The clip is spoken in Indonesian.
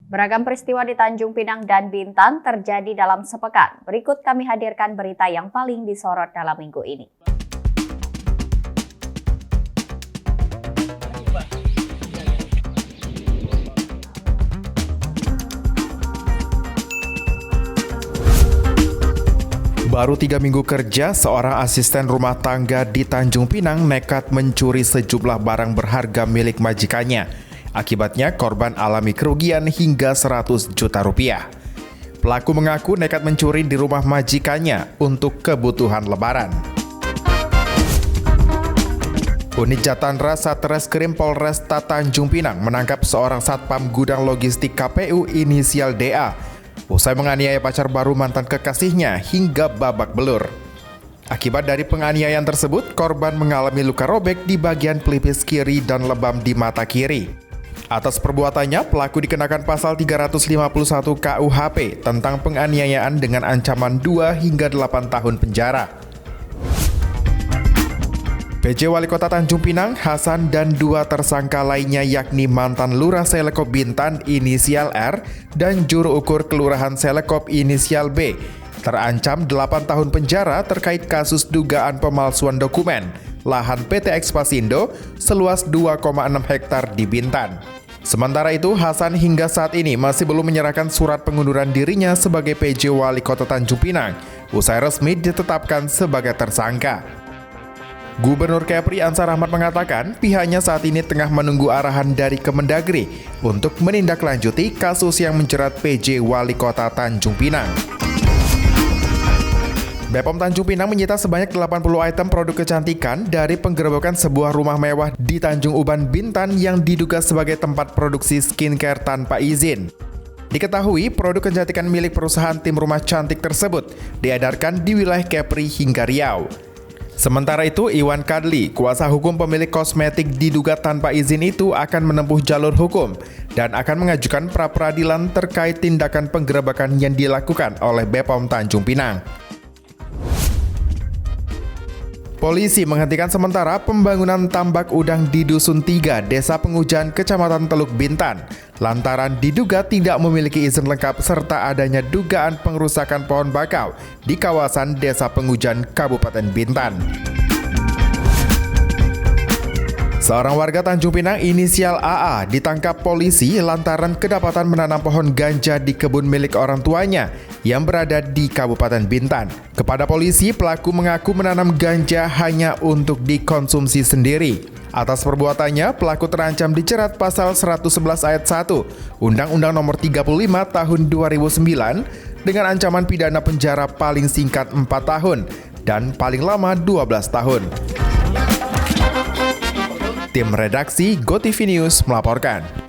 Beragam peristiwa di Tanjung Pinang dan Bintan terjadi dalam sepekan. Berikut kami hadirkan berita yang paling disorot dalam minggu ini. Baru 3 minggu kerja, seorang asisten rumah tangga di Tanjung Pinang nekat mencuri sejumlah barang berharga milik majikannya. Akibatnya korban alami kerugian hingga 100 juta rupiah. Pelaku mengaku nekat mencuri di rumah majikannya untuk kebutuhan lebaran. Unit Jatanra Satreskrim Polresta Tanjung Pinang menangkap seorang satpam gudang logistik KPU inisial DA usai menganiaya pacar baru mantan kekasihnya hingga babak belur. Akibat dari penganiayaan tersebut, korban mengalami luka robek di bagian pelipis kiri dan lebam di mata kiri. Atas perbuatannya, pelaku dikenakan pasal 351 KUHP tentang penganiayaan dengan ancaman 2 hingga 8 tahun penjara. PJ Wali Kota Tanjung Pinang, Hasan, dan 2 tersangka lainnya yakni mantan Lurah Selekop Bintan inisial R dan juru ukur Kelurahan Selekop inisial B terancam 8 tahun penjara terkait kasus dugaan pemalsuan dokumen lahan PT Expasindo seluas 2,6 hektar di Bintan. Sementara itu, Hasan hingga saat ini masih belum menyerahkan surat pengunduran dirinya sebagai PJ Wali Kota Tanjung Pinang usai resmi ditetapkan sebagai tersangka. Gubernur Kepri Ansar Ahmad mengatakan pihaknya saat ini tengah menunggu arahan dari Kemendagri untuk menindaklanjuti kasus yang menjerat PJ Wali Kota Tanjung Pinang. Bepom Tanjung Pinang menyita sebanyak 80 item produk kecantikan dari penggerebekan sebuah rumah mewah di Tanjung Uban, Bintan yang diduga sebagai tempat produksi skincare tanpa izin. Diketahui produk kecantikan milik perusahaan tim rumah cantik tersebut diedarkan di wilayah Kepri hingga Riau. Sementara itu, Iwan Kadli, kuasa hukum pemilik kosmetik diduga tanpa izin itu akan menempuh jalur hukum dan akan mengajukan pra-peradilan terkait tindakan penggerebekan yang dilakukan oleh Bepom Tanjung Pinang. Polisi menghentikan sementara pembangunan tambak udang di Dusun 3, Desa Pengujan, Kecamatan Teluk Bintan, lantaran diduga tidak memiliki izin lengkap serta adanya dugaan pengerusakan pohon bakau di kawasan Desa Pengujan, Kabupaten Bintan. Seorang warga Tanjung Pinang inisial AA ditangkap polisi lantaran kedapatan menanam pohon ganja di kebun milik orang tuanya yang berada di Kabupaten Bintan. Kepada polisi, pelaku mengaku menanam ganja hanya untuk dikonsumsi sendiri. Atas perbuatannya, pelaku terancam dijerat pasal 111 ayat 1 Undang-Undang Nomor 35 Tahun 2009 dengan ancaman pidana penjara paling singkat 4 tahun dan paling lama 12 tahun. Tim redaksi GoTV News melaporkan.